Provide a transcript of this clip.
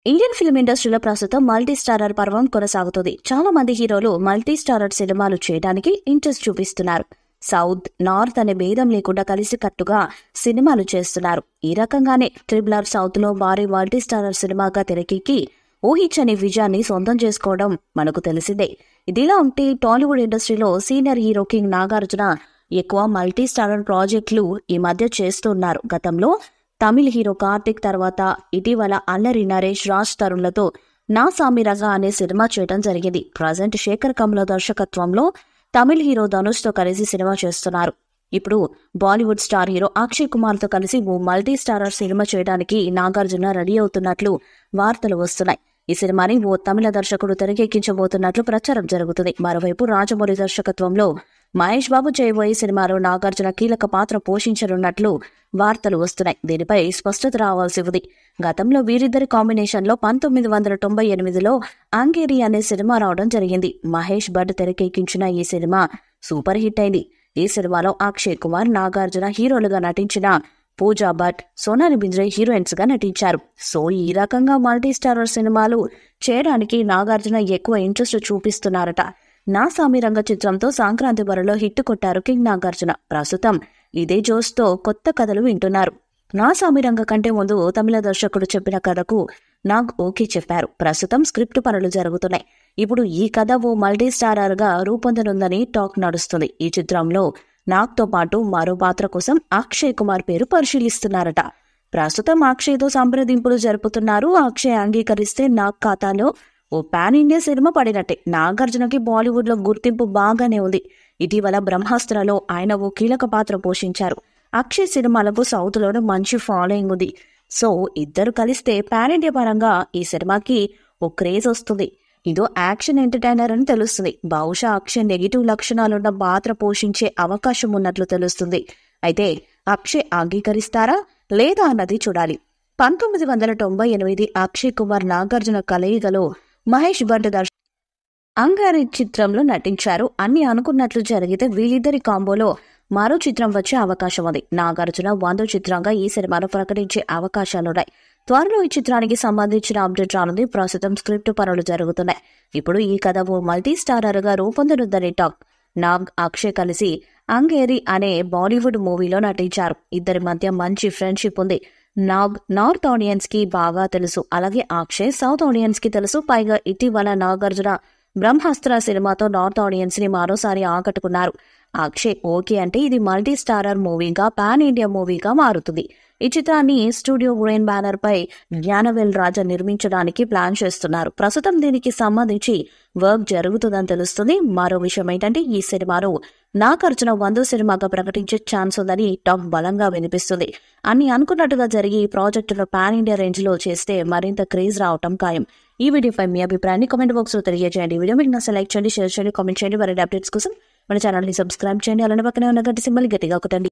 Indian film ఇండస్ట్రీలో ప్రస్తుతం multi starrer పర్వం కొనసాగుతుంది. చాలా మంది హీరోలు మల్టీ స్టారర్ సినిమాలు చేయడానికి ఇంట్రెస్ట్ చూపిస్తున్నారు. సౌత్, నార్త్ అనే భేదం లేకుండా కలిసికట్టుగా సినిమాలు చేస్తున్నారు. ఈ రకంగానే RRR సౌత్ లో భారీ మల్టీ స్టారర్ సినిమాగా తెరకెక్కి ఊహించని విజయాన్ని సొంతం చేసుకోవడం మనకు తెలిసిందే. ఇదిలా ఉంటే టాలీవుడ్ ఇండస్ట్రీలో సీనియర్ హీరో కింగ్ నాగార్జున ఎక్కువ మల్టీ స్టారర్ ప్రాజెక్టులు ఈ మధ్య చేస్తున్నారు. గతంలో తమిళ హీరో కార్తిక్ తర్వాత ఇటీవల అల్లరి నరేష్, రాజ్ తరుణ్లతో నా సామిరంగా అనే సినిమా చేయడం జరిగింది. ప్రజెంట్ శేఖర్ కమ్ల దర్శకత్వంలో తమిళ హీరో ధనుష్ తో కలిసి సినిమా చేస్తున్నారు. ఇప్పుడు బాలీవుడ్ స్టార్ హీరో అక్షయ్ కుమార్ తో కలిసి ఓ మల్టీ స్టారర్ సినిమా చేయడానికి నాగార్జున రెడీ అవుతున్నట్లు వార్తలు వస్తున్నాయి. ఈ సినిమాని ఓ తమిళ దర్శకుడు తెరకెక్కించబోతున్నట్లు ప్రచారం జరుగుతుంది. మరోవైపు రాజమౌళి దర్శకత్వంలో మహేష్ బాబు చేయబోయే సినిమాలో నాగార్జున కీలక పాత్ర పోషించనున్నట్లు వార్తలు వస్తున్నాయి. దీనిపై స్పష్టత రావాల్సి ఉంది. గతంలో వీరిద్దరి కాంబినేషన్ లో 1998లో అంగేరి అనే సినిమా రావడం జరిగింది. మహేష్ భట్ తెరకెక్కించిన ఈ సినిమా సూపర్ హిట్ అయింది. ఈ సినిమాలో అక్షయ్ కుమార్, నాగార్జున హీరోలుగా నటించిన పూజా భట్, సోనాలి బింద్రే హీరోయిన్స్ గా నటించారు. సో ఈ రకంగా మల్టీ స్టారర్ సినిమాలు చేయడానికి నాగార్జున ఎక్కువ ఇంట్రెస్ట్ చూపిస్తున్నారట. నా సామిరంగ చిత్రంతో సంక్రాంతి బరిలో హిట్ కొట్టారు కింగ్ నాగార్జున. ప్రస్తుతం ఇదే జోష్తో కొత్త కథలు వింటున్నారు. నా సామిరంగ కంటే ముందు తమిళ దర్శకుడు చెప్పిన కథకు నాగ్ ఓకే చెప్పారు. ప్రస్తుతం స్క్రిప్ట్ పనులు జరుగుతున్నాయి. ఇప్పుడు ఈ కథ ఓ మల్టీ స్టారర్ గా రూపొందనుందని టాక్ నడుస్తుంది. ఈ చిత్రంలో నాగ్ తో పాటు మరో పాత్ర కోసం అక్షయ్ కుమార్ పేరు పరిశీలిస్తున్నారట. ప్రస్తుతం అక్షయ్ తో సంప్రదింపులు జరుపుతున్నారు. అక్షయ్ అంగీకరిస్తే నాగ్ ఖాతాలో ఓ పాన్ ఇండియా సినిమా పడినట్టే. నాగార్జునకి బాలీవుడ్ లో గుర్తింపు బాగానే ఉంది. ఇటీవల బ్రహ్మాస్త్రలో ఆయన ఓ కీలక పాత్ర పోషించారు. అక్షయ్ సినిమాలకు సౌత్ లోనే మంచి ఫాలోయింగ్ ఉంది. సో ఇద్దరు కలిస్తే పాన్ ఇండియా పరంగా ఈ సినిమాకి ఓ క్రేజ్ వస్తుంది. ఇదో యాక్షన్ ఎంటర్టైనర్ అని తెలుస్తుంది. బహుశా అక్షయ్ నెగిటివ్ లక్షణాలున్న పాత్ర పోషించే అవకాశం ఉన్నట్లు తెలుస్తుంది. అయితే అక్షయ్ అంగీకరిస్తారా లేదా అన్నది చూడాలి. 1998 అక్షయ్ కుమార్ నాగార్జున కలయికలో మహేష్ భట్ అంగారి చిత్రంలో నటించారు. అన్ని అనుకున్నట్లు జరిగితే వీళ్ళిద్దరి కాంబోలో మరో చిత్రం వచ్చే అవకాశం ఉంది. నాగార్జున 100 చిత్రంగా ఈ సినిమాను ప్రకటించే అవకాశాలున్నాయి. త్వరలో ఈ చిత్రానికి సంబంధించిన అప్డేట్ రానుంది. ప్రస్తుతం స్క్రిప్ట్ పనులు జరుగుతున్నాయి. ఇప్పుడు ఈ కథ ఓ మల్టీ స్టారర్ గా రూపొందనుందని టాక్. నాగ్, అక్షయ్ కలిసి అంగేరి అనే బాలీవుడ్ మూవీలో నటించారు. ఇద్దరి మధ్య మంచి ఫ్రెండ్షిప్ ఉంది. నాగ్ నార్త్ ఆడియన్స్ కి బాగా తెలుసు. అలాగే అక్షయ్ సౌత్ ఆడియన్స్ కి తెలుసు. పైగా ఇటీవల నాగార్జున బ్రహ్మాస్త్ర సినిమాతో నార్త్ ఆడియన్స్ ని మరోసారి ఆకట్టుకున్నారు. అక్షయ్ ఓకే అంటే ఇది మల్టీ స్టారర్ మూవీగా, పాన్ ఇండియా మూవీగా మారుతుంది. ఈ చిత్రాన్ని స్టూడియో గ్రీన్ బ్యానర్ పై జ్ఞానవేల్ రాజా నిర్మించడానికి ప్లాన్ చేస్తున్నారు. ప్రస్తుతం దీనికి సంబంధించి వర్క్ జరుగుతుందని తెలుస్తుంది. మరో విషయం ఏంటంటే ఈ సినిమాను నాగార్జున 100 సినిమాగా ప్రకటించే ఛాన్స్ ఉందని టాక్ బలంగా వినిపిస్తుంది. అన్ని అనుకున్నట్టుగా జరిగి ఈ ప్రాజెక్టును పాన్ ఇండియా రేంజ్ లో చేస్తే మరింత క్రేజ్ రావటం ఖాయం. ఈ వీడియోపై మీ అభిప్రాయాన్ని కామెంట్ బాక్స్ లో తెలియజేయండి. వీడియో మీకు నచ్చ లైక్ చేయండి, షేర్ చేయండి, కామెంట్ చేయండి. మరిన్ని అప్డేట్స్ కోసం మన ఛానల్ ని సబ్స్క్రైబ్ చేయండి. అలానే పక్కనే ఉన్న గంట సింబల్ గట్టిగా కొట్టండి.